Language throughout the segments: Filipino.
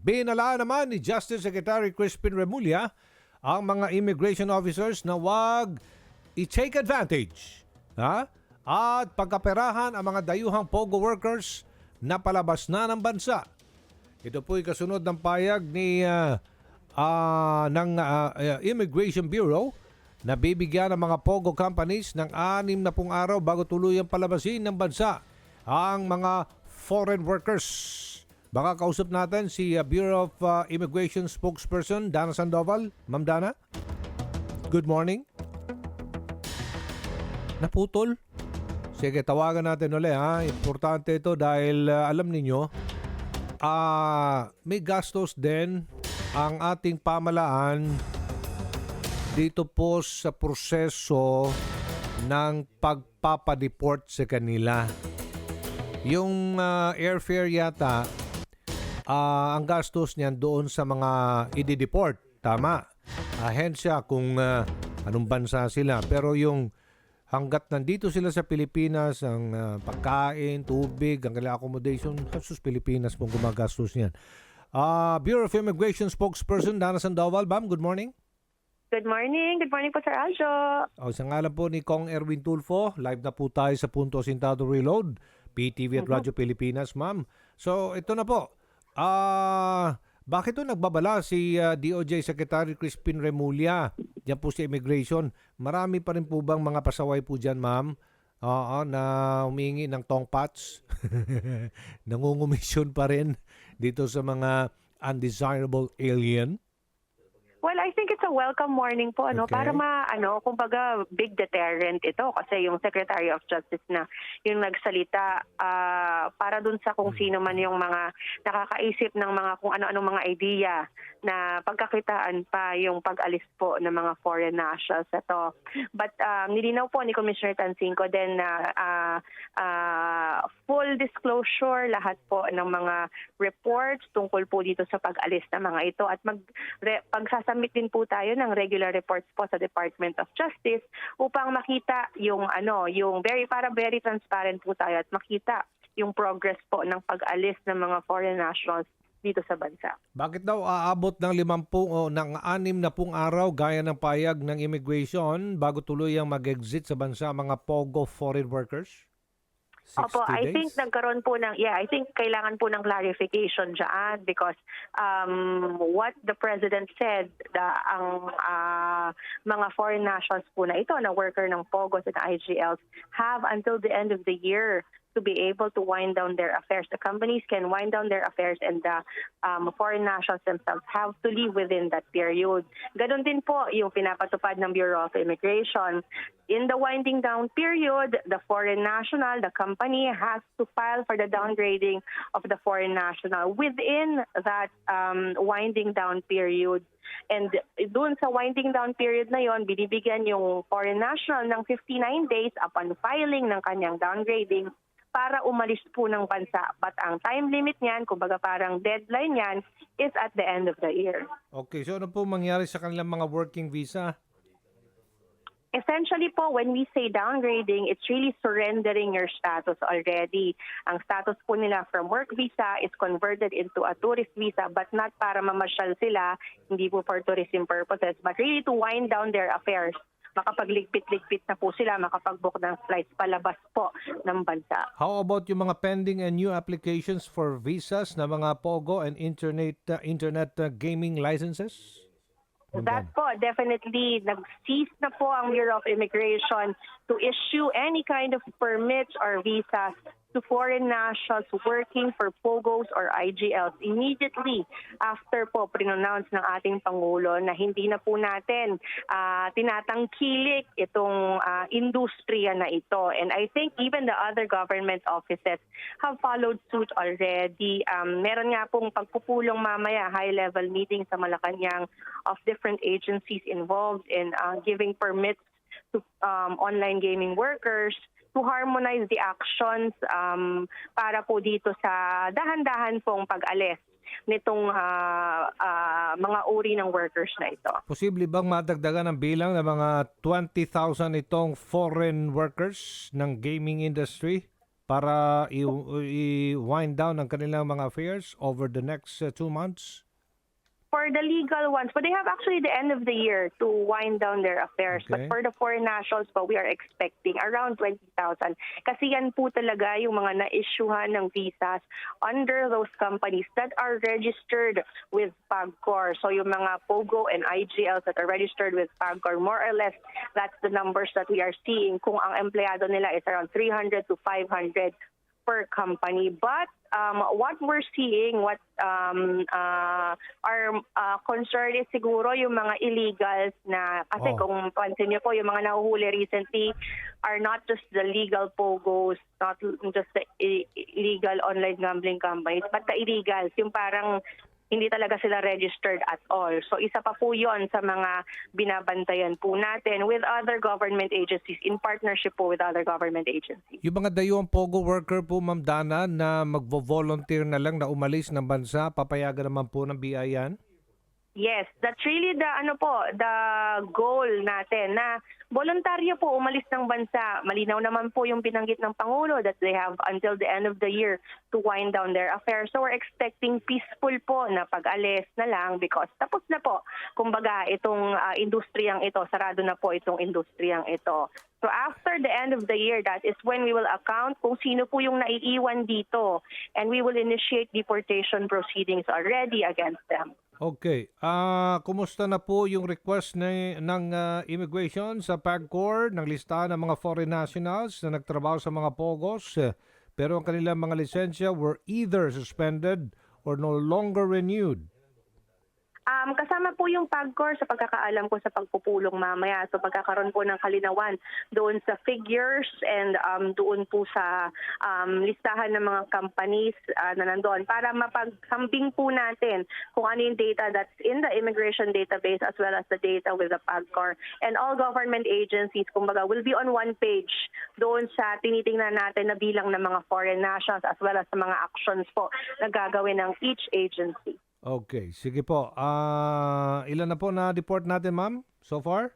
Binala naman ni Justice Secretary Crispin Remulla ang mga immigration officers na wag i-take advantage at pagkaperahan ang mga dayuhang POGO workers na palabas na ng bansa. Ito po'y kasunod ng payag ng Immigration Bureau na bibigyan ng mga POGO companies ng 60 araw bago tuluyang palabasin ng bansa ang mga foreign workers. Baka kausap natin si Bureau of Immigration spokesperson Dana Sandoval. Ma'am Dana, good morning. Naputol? Sige, tawagan natin ulit ha. Importante ito dahil alam ninyo, may gastos din ang ating pamalaan dito po sa proseso ng pagpapadeport sa kanila. Yung airfare yata, ang gastos niyan doon sa mga i-deport. Tama. Ahensya kung anong bansa sila. Pero yung hanggat nandito sila sa Pilipinas, ang pagkain, tubig, ang kailangan accommodation, sus Pilipinas pong gumagastos niyan. Bureau of Immigration spokesperson Dana Sandoval. Ma'am, good morning. Good morning. Good morning po, Sir Aljo. Sa ngalan po ni Kong Erwin Tulfo, live na po tayo sa Punto Asintado Reload, PTV at Radyo Pilipinas, ma'am. So, ito na po. Bakit nagbabala si DOJ Secretary Crispin Remulla diyan po sa immigration? Marami pa rin po bang mga pasaway po dyan, ma'am? Na humingi ng tongpats? Nangungumisyon pa rin dito sa mga undesirable alien? Well, I think it's a welcome warning po, Okay. para kumbaga big deterrent ito kasi yung Secretary of Justice na yung nagsalita para dun sa kung sino man yung mga nakakaisip ng mga kung ano-anong mga idea na pagkakitaan pa yung pag-alis po ng mga foreign nationals ito. But nilinaw po ni Commissioner Tansinco din na full disclosure lahat po ng mga reports tungkol po dito sa pag-alis ng mga ito at pagsasubmit din po tayo ng regular reports po sa Department of Justice upang makita yung very transparent po tayo at makita yung progress po ng pag-alis ng mga foreign nationals dito sa bansa. Bakit daw aabot ng 50 o ng 60 araw gaya ng payag ng immigration bago tuluyang mag-exit sa bansa mga POGO foreign workers? 60 Opo, I days? think nagkaroon po I think kailangan po ng clarification dyan because what the President said, ang mga foreign nationals po na ito, na worker ng POGOs and IGLs, have until the end of the year to be able to wind down their affairs. The companies can wind down their affairs and the foreign nationals themselves have to leave within that period. Ganon din po yung pinapatupad ng Bureau of Immigration. In the winding down period, the foreign national, the company has to file for the downgrading of the foreign national within that winding down period. And doon sa winding down period na yon, binibigyan yung foreign national ng 59 days upon filing ng kanyang downgrading para umalis po ng bansa. But ang time limit niyan, kumbaga parang deadline niyan, is at the end of the year. Okay, so ano po mangyari sa kanilang mga working visa? Essentially po, when we say downgrading, it's really surrendering your status already. Ang status po nila from work visa is converted into a tourist visa, but not para mamasyal sila, hindi po for tourism purposes, but really to wind down their affairs. Makapagligpit-ligpit na po sila, makapag-book ng flights palabas po ng bansa. How about yung mga pending and new applications for visas na mga POGO and internet gaming licenses? That po, definitely, nag-cease na po ang Bureau of Immigration to issue any kind of permits or visas to foreign nationals working for POGOs or IGLs immediately after po pre-announce ng ating Pangulo na hindi na po natin tinatangkilik itong industriya na ito. And I think even the other government offices have followed suit already. Meron nga pong pagpupulong mamaya, high-level meeting sa Malacanang of different agencies involved in giving permits to online gaming workers to harmonize the actions para po dito sa dahan-dahan pong pag-alis nitong mga uri ng workers na ito. Posible bang madagdagan ang bilang ng mga 20,000 itong foreign workers ng gaming industry? para i-wind down ang kanilang mga affairs over the next 2 months? For the legal ones, but they have actually the end of the year to wind down their affairs. Okay. But for the foreign nationals po, we are expecting around 20,000. Kasi yan po talaga yung mga na-issuehan ng visas under those companies that are registered with PAGCOR. So yung mga POGO and IGLs that are registered with PAGCOR, more or less, that's the numbers that we are seeing. Kung ang empleyado nila is around 300 to 500 per company. But what we're seeing, what our concern is siguro yung mga illegals na, kasi kung pansin niyo po, yung mga nahuhuli recently are not just the legal POGOs, not just the illegal online gambling companies, but the illegals, yung parang hindi talaga sila registered at all. So isa pa po yun sa mga binabantayan po natin with other government agencies, in partnership po with other government agencies. Yung mga dayuang POGO worker po, Ma'am Dana, na magvo-volunteer na lang na umalis ng bansa, papayagan naman po ng BI yan? Yes, that's really the goal natin na voluntaryo po umalis ng bansa. Malinaw naman po yung binanggit ng Pangulo that they have until the end of the year to wind down their affairs. So we're expecting peaceful po na pag-alis na lang because tapos na po. Kumbaga itong industriyang ito, sarado na po itong industriyang ito. So after the end of the year, that is when we will account kung sino po yung naiiwan dito and we will initiate deportation proceedings already against them. Okay. Kumusta na po yung request ng immigration sa PAGCOR ng listahan ng mga foreign nationals na nagtrabaho sa mga POGOs pero ang kanilang mga lisensya were either suspended or no longer renewed? Kasama po yung PAGCOR sa pagkakaalam ko sa pagpupulong mamaya. So pagkakaroon po ng kalinawan doon sa figures and doon po sa listahan ng mga companies na nandoon para mapaghambing po natin kung ano yung data that's in the immigration database as well as the data with the PAGCOR. And all government agencies, kumbaga, will be on one page doon sa tinitingnan natin na bilang ng mga foreign nationals as well as sa mga actions po na gagawin ng each agency. Okay, sige po. Ilan na po na-deport natin, ma'am, so far?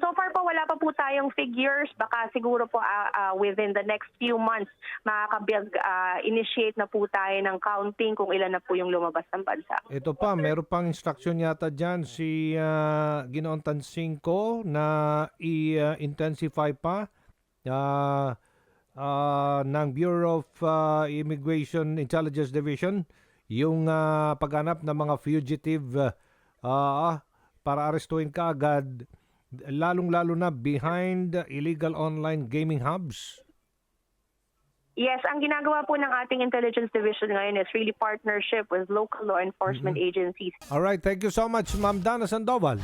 So far po, wala pa po tayong figures. Baka siguro po within the next few months, initiate na po tayo ng counting kung ilan na po yung lumabas ng bansa. Ito pa, meron pang instruction yata dyan si Ginoong Tansingco na i-intensify pa ng Bureau of Immigration Intelligence Division yung paghanap ng mga fugitive para arestuin kaagad, lalong-lalo na behind illegal online gaming hubs? Yes, ang ginagawa po ng ating intelligence division ngayon is really partnership with local law enforcement agencies. All right, thank you so much, Ma'am Dana Sandoval.